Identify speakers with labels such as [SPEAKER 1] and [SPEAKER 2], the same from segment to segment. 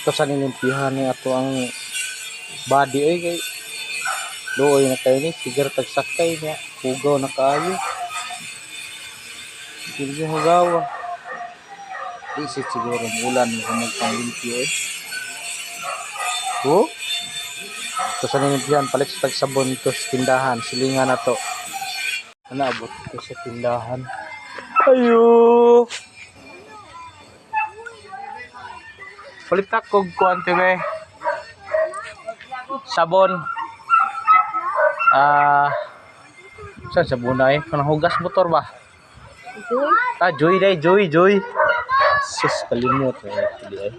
[SPEAKER 1] Ito sa nilimpihan ni ato ang body oy kay luoy na kayo ni sigar tagsakay niya hugaw na kaayo. Hindi hugaw. Isit siguro mulan kung magpanglimpyo eh. Oh? Ito sa nilimpihan palit sa tagsabon ito sa tindahan. Silingan na to. Naabot ito sa tindahan. Ayo. Palit ako kuante be. Sabon. Saan sabunay? Kanang hugas motor ba? Joy day, joy. Sus kalimot eh.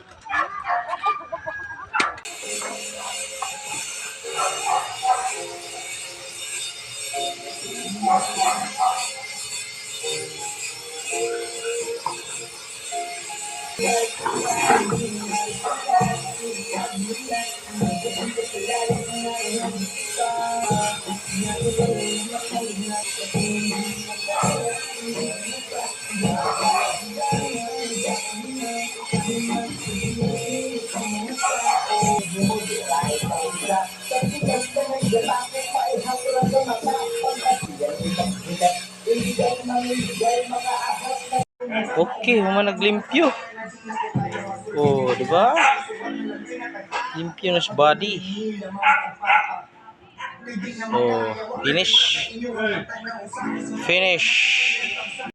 [SPEAKER 1] Okay, human naglimpyo. Oh, di ba? Limpyo na sa body. Oh, finish.